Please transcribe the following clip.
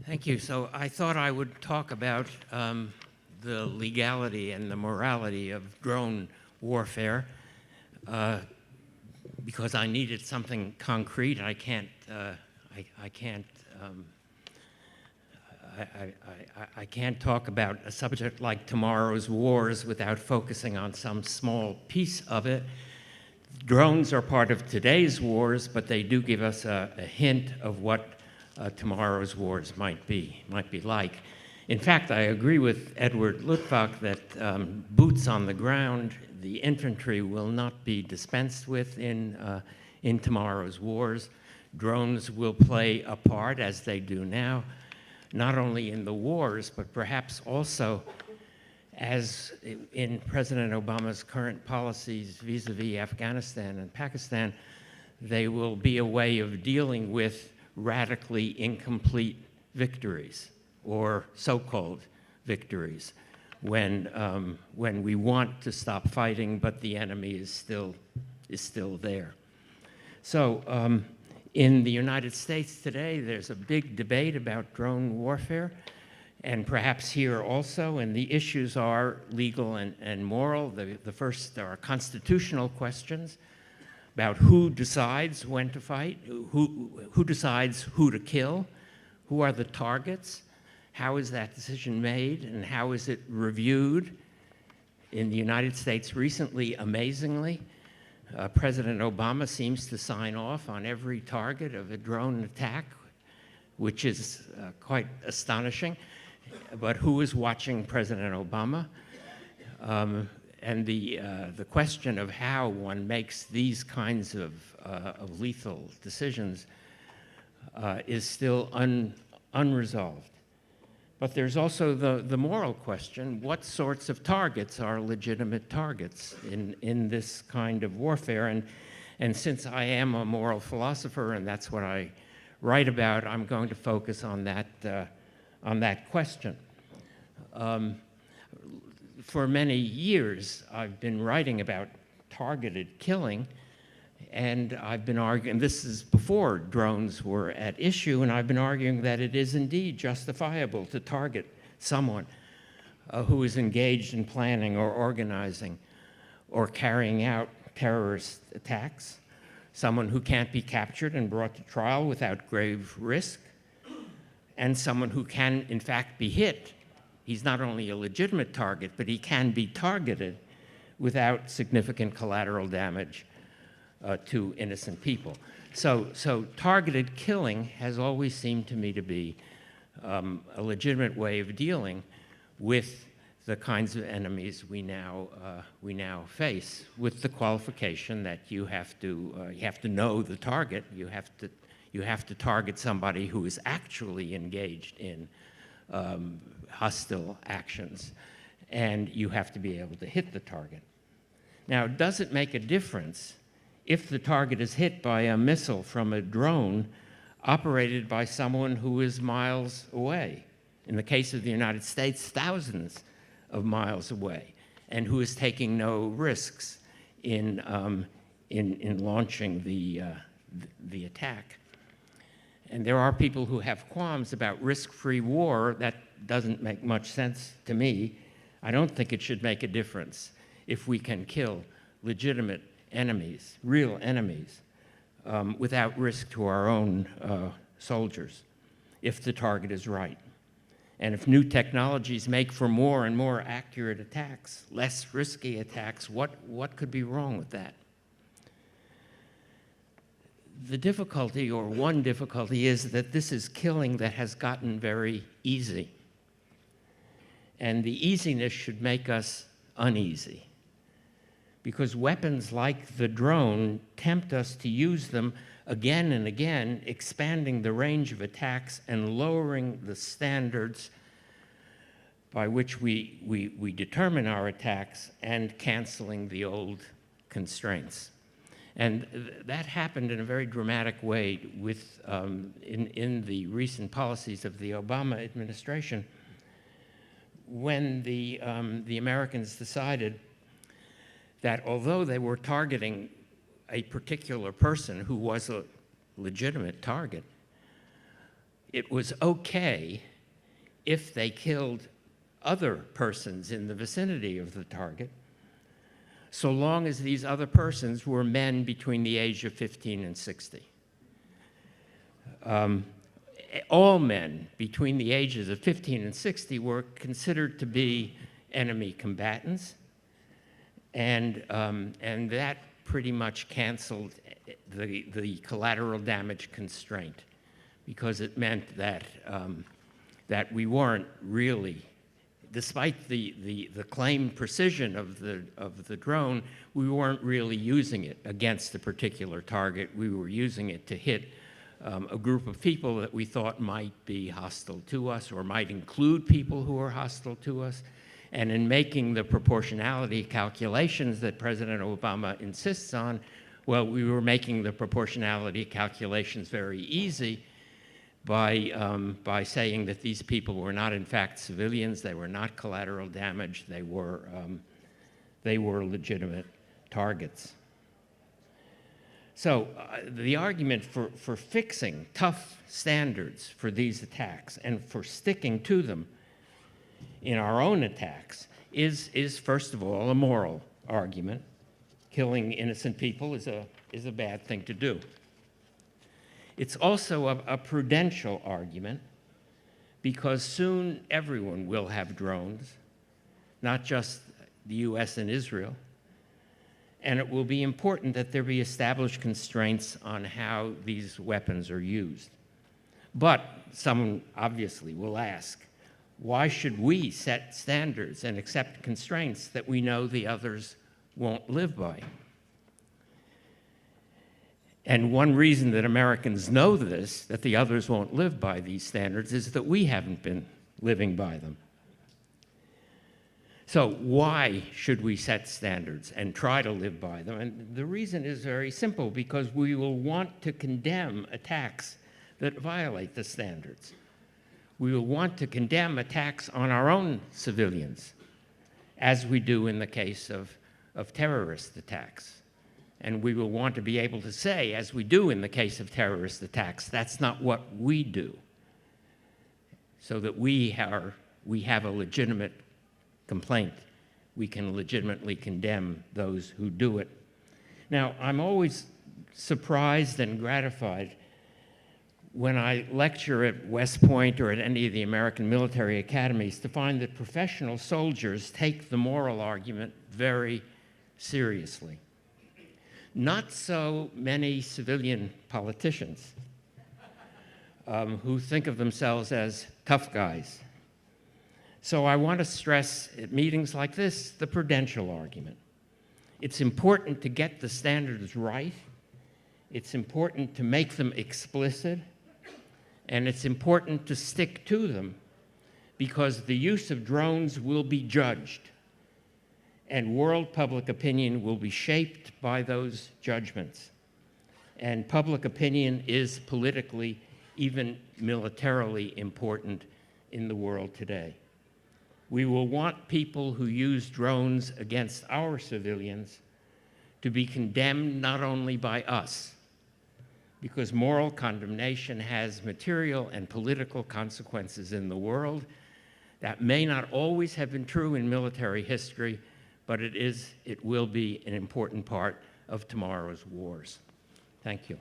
Thank you. So I thought I would talk about the legality and the morality of drone warfare because I needed something concrete. I can't talk about a subject like tomorrow's wars without focusing on some small piece of it. Drones are part of today's wars, but they do give us a hint of what tomorrow's wars might be like. In fact, I agree with Edward Luttwak that boots on the ground, the infantry will not be dispensed with in tomorrow's wars. Drones will play a part, as they do now, not only in the wars, but perhaps also as in President Obama's current policies vis-a-vis Afghanistan and Pakistan, they will be a way of dealing with radically incomplete victories or so-called victories when we want to stop fighting, but the enemy is still there. So in the United States today, there's a big debate about drone warfare, and perhaps here also, and the issues are legal and moral. The first are constitutional questions about who decides when to fight, who decides who to kill, who are the targets, how is that decision made, and how is it reviewed. In the United States recently, amazingly, President Obama seems to sign off on every target of a drone attack, which is quite astonishing. But who is watching President Obama? And the question of how one makes these kinds of lethal decisions is still unresolved. But there's also the moral question: what sorts of targets are legitimate targets in this kind of warfare? And since I am a moral philosopher and that's what I write about, I'm going to focus on that question. For many years, I've been writing about targeted killing, and I've been arguing, this is before drones were at issue, and I've been arguing that it is indeed justifiable to target someone who is engaged in planning or organizing or carrying out terrorist attacks, someone who can't be captured and brought to trial without grave risk, and someone who can, in fact, be hit. He's not only a legitimate target, but he can be targeted without significant collateral damage to innocent people. So targeted killing has always seemed to me to be a legitimate way of dealing with the kinds of enemies we now face, with the qualification that you have to know the target. You have to target somebody who is actually engaged in hostile actions, and you have to be able to hit the target. Now, does it make a difference if the target is hit by a missile from a drone operated by someone who is miles away? In the case of the United States, thousands of miles away, and who is taking no risks in launching the attack. And there are people who have qualms about risk-free war. That doesn't make much sense to me. I don't think it should make a difference if we can kill legitimate enemies, real enemies, without risk to our own soldiers, if the target is right. And if new technologies make for more and more accurate attacks, less risky attacks, what could be wrong with that? The difficulty, or one difficulty, is that this is killing that has gotten very easy. And the easiness should make us uneasy, because weapons like the drone tempt us to use them again and again, expanding the range of attacks and lowering the standards by which we determine our attacks, and canceling the old constraints. And that happened in a very dramatic way with, in the recent policies of the Obama administration, when the Americans decided that although they were targeting a particular person who was a legitimate target, it was okay if they killed other persons in the vicinity of the target, so long as these other persons were men between the age of 15 and 60. All men between the ages of 15 and 60 were considered to be enemy combatants, and that pretty much canceled the collateral damage constraint, because it meant that that we weren't really, despite the claimed precision of the drone, we weren't really using it against a particular target. We were using it to hit a group of people that we thought might be hostile to us, or might include people who are hostile to us. And in making the proportionality calculations that President Obama insists on, well, we were making the proportionality calculations very easy by saying that these people were not, in fact, civilians. They were not collateral damage. They were legitimate targets. So the argument for fixing tough standards for these attacks and for sticking to them in our own attacks is first of all, a moral argument. Killing innocent people is a bad thing to do. It's also a prudential argument, because soon everyone will have drones, not just the US and Israel. And it will be important that there be established constraints on how these weapons are used. But someone obviously will ask, why should we set standards and accept constraints that we know the others won't live by? And one reason that Americans know this, that the others won't live by these standards, is that we haven't been living by them. So why should we set standards and try to live by them? And the reason is very simple, because we will want to condemn attacks that violate the standards. We will want to condemn attacks on our own civilians, as we do in the case of terrorist attacks. And we will want to be able to say, as we do in the case of terrorist attacks, that's not what we do, so that we have a legitimate complaint. We can legitimately condemn those who do it. Now, I'm always surprised and gratified when I lecture at West Point or at any of the American military academies to find that professional soldiers take the moral argument very seriously. Not so many civilian politicians who think of themselves as tough guys. So I want to stress at meetings like this the prudential argument. It's important to get the standards right. It's important to make them explicit. And it's important to stick to them, because the use of drones will be judged, and world public opinion will be shaped by those judgments. And public opinion is politically, even militarily important in the world today. We will want people who use drones against our civilians to be condemned not only by us, because moral condemnation has material and political consequences in the world. That may not always have been true in military history, but it will be an important part of tomorrow's wars. Thank you.